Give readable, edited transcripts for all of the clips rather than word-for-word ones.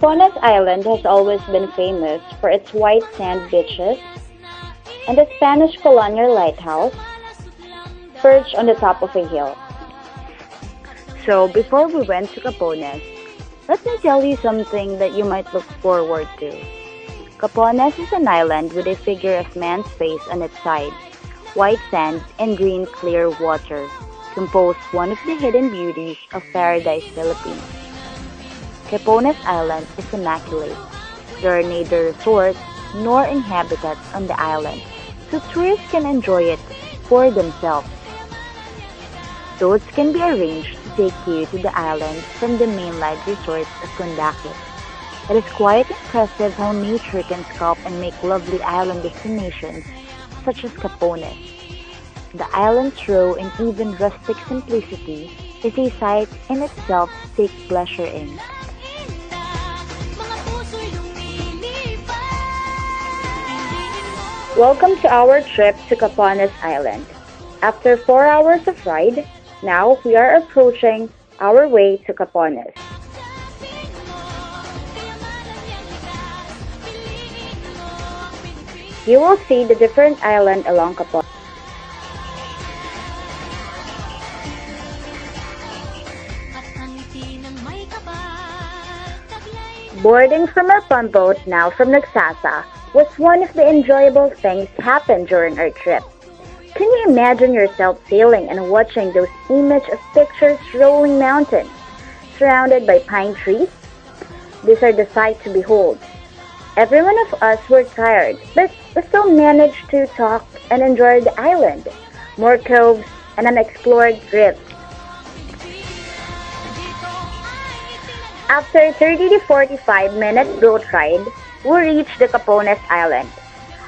Capones Island has always been famous for its white sand beaches and the Spanish colonial lighthouse perched on the top of a hill. So, before we went to Capones, let me tell you something that you might look forward to. Capones is an island with a figure of man's face on its side, white sand and green clear water, compose one of the hidden beauties of Paradise, Philippines. Capones Island is immaculate. There are neither resorts nor inhabitants on the island, so tourists can enjoy it for themselves. Tours can be arranged to take you to the island from the mainland resort of Condake. It is quite impressive how nature can sculpt and make lovely island destinations such as Capones. The island's raw and even rustic simplicity is a sight in itself to take pleasure in. Welcome to our trip to Capones Island. After 4 hours of ride, now we are approaching our way to Capones. You will see the different island along Capones. Boarding from our bumboat, now from Nagsasa, was one of the enjoyable things that happened during our trip. Can you imagine yourself sailing and watching those images of pictures rolling mountains, surrounded by pine trees? These are the sights to behold. Every one of us were tired, but we still managed to talk and enjoy the island, more coves, and unexplored drifts. After 30 to 45 minute boat ride, we reached the Capones Island.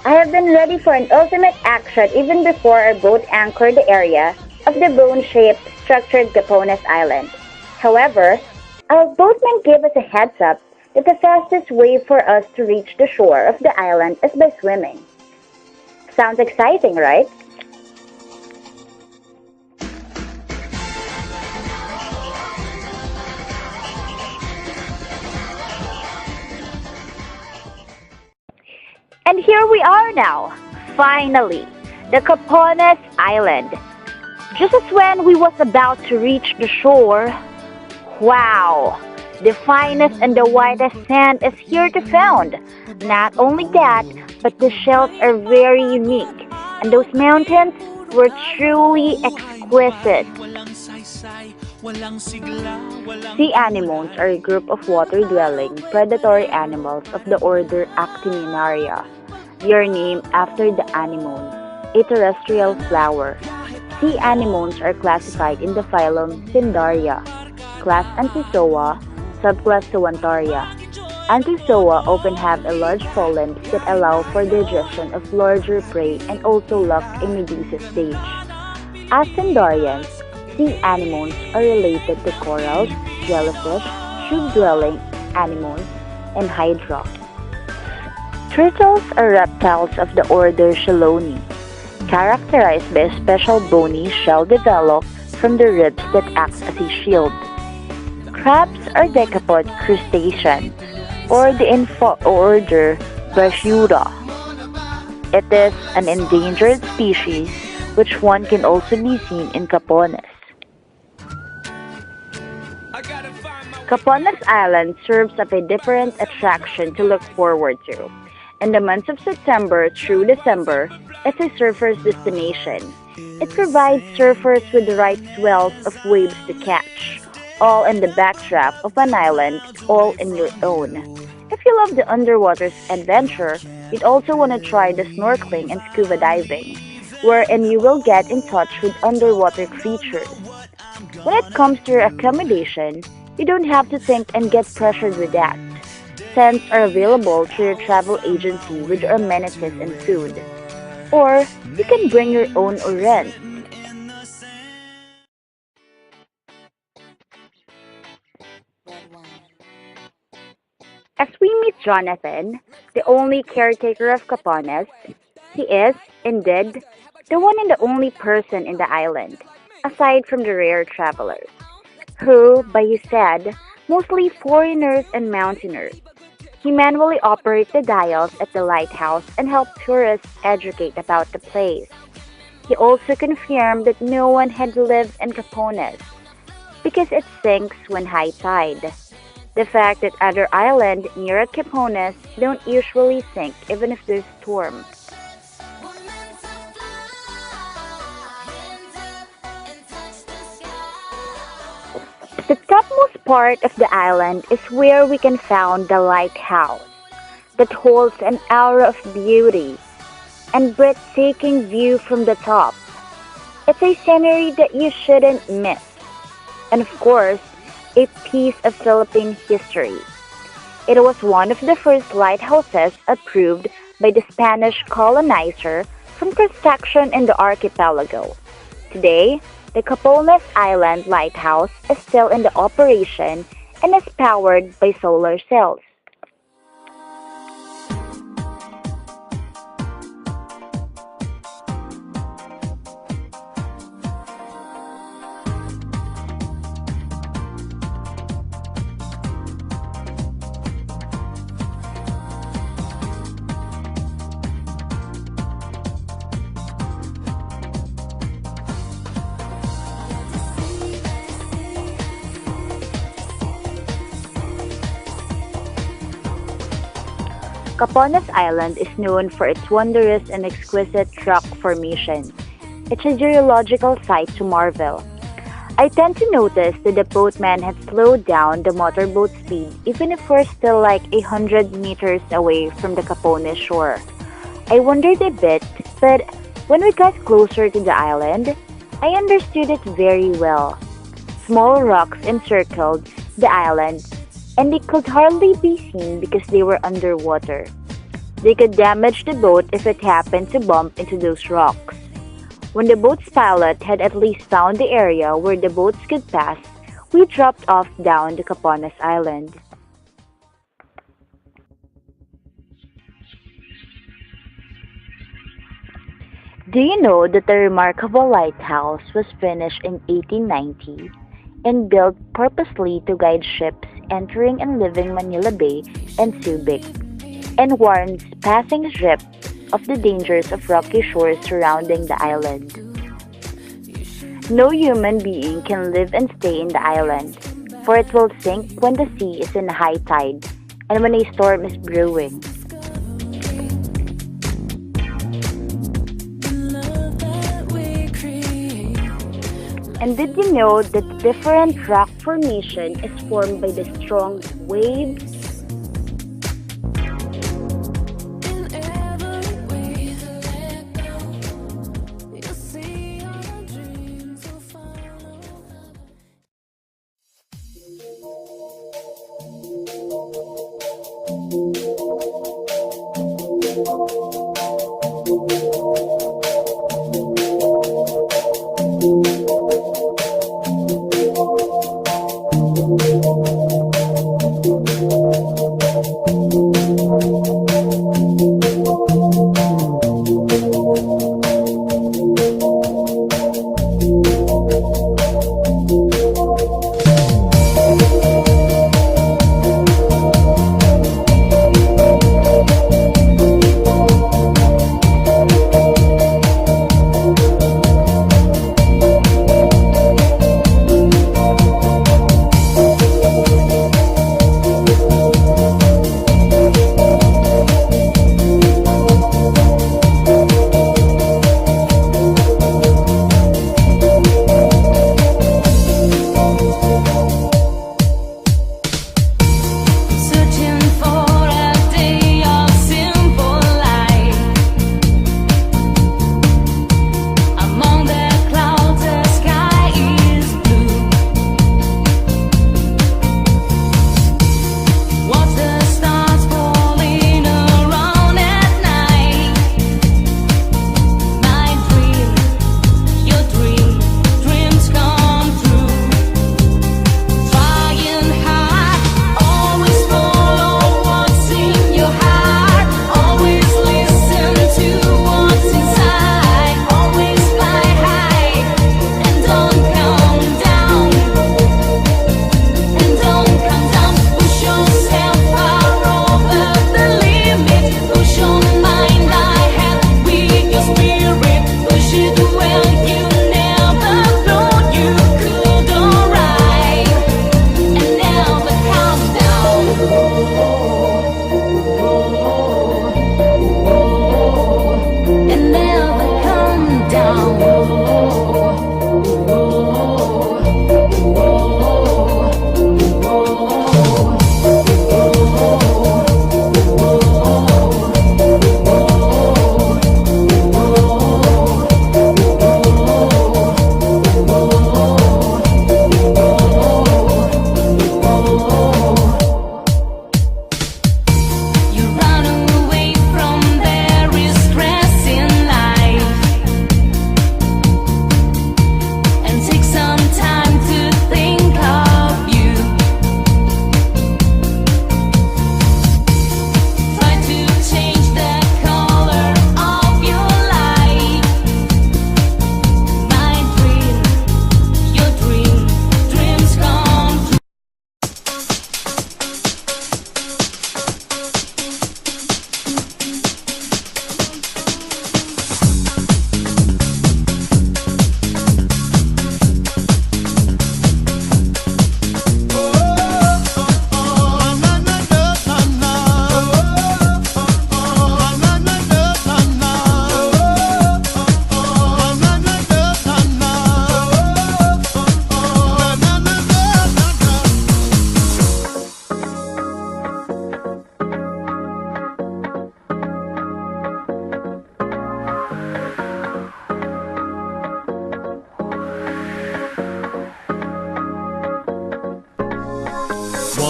I have been ready for an ultimate action even before our boat anchored the area of the bone-shaped, structured Capones Island. However, our boatman gave us a heads up that the fastest way for us to reach the shore of the island is by swimming. Sounds exciting, right? And here we are now, finally, the Capones Island. Just as when we was about to reach the shore, wow, the finest and the whitest sand is here to found. Not only that, but the shells are very unique, and those mountains were truly exquisite. Sea anemones are a group of water-dwelling, predatory animals of the order Actiminaria. They are named after the anemone, a terrestrial flower. Sea anemones are classified in the phylum Cnidaria, class Anthozoa, subclass Zoantharia. Anthozoa often have a large polyps that allow for digestion of larger prey and also lack a medusa stage. As Cnidarians, sea anemones are related to corals, jellyfish, tube-dwelling anemones, and hydra. Turtles are reptiles of the order Chelone, characterized by a special bony shell developed from the ribs that acts as a shield. Crabs are decapod crustaceans, or the order Brachyura. It is an endangered species, which one can also be seen in Capones. Capones Island serves as a different attraction to look forward to. In the months of September through December, it's a surfer's destination. It provides surfers with the right swells of waves to catch, all in the backdrop of an island, all in your own. If you love the underwater adventure, you'd also want to try the snorkeling and scuba diving, wherein you will get in touch with underwater creatures. When it comes to your accommodation, you don't have to think and get pressured with that. Tents are available through your travel agency with your amenities and food. Or you can bring your own or rent. As we meet Jonathan, the only caretaker of Capones, he is, indeed, the one and the only person in the island, aside from the rare travelers, who, by his said, mostly foreigners and mountaineers. He manually operated the dials at the lighthouse and helped tourists educate about the place. He also confirmed that no one had lived in Capones because it sinks when high tide. The fact that other islands near Capones don't usually sink even if there's storm. The topmost part of the island is where we can find the lighthouse that holds an aura of beauty and breathtaking view from the top. It's a scenery that you shouldn't miss. And of course, a piece of Philippine history. It was one of the first lighthouses approved by the Spanish colonizer from construction in the archipelago. Today, the Capones Island Lighthouse is still in the operation and is powered by solar cells. Capones Island is known for its wondrous and exquisite rock formation. It's a geological site to marvel. I tend to notice that the boatman had slowed down the motorboat speed even if we're still like 100 meters away from the Capones shore. I wondered a bit, but when we got closer to the island, I understood it very well. Small rocks encircled the island and they could hardly be seen because they were underwater. They could damage the boat if it happened to bump into those rocks. When the boat's pilot had at least found the area where the boats could pass, we dropped off down the Capones Island. Do you know that the remarkable lighthouse was finished in 1890 and built purposely to guide ships entering and leaving Manila Bay and Subic, and warns passing ships of the dangers of rocky shores surrounding the island? No human being can live and stay in the island, for it will sink when the sea is in high tide and when a storm is brewing. And did you know that different rock formation is formed by the strong waves?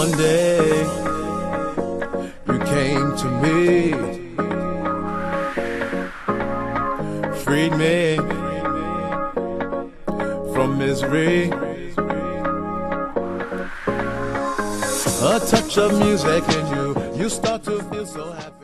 One day you came to me, freed me from misery. A touch of music in you, you start to feel so happy.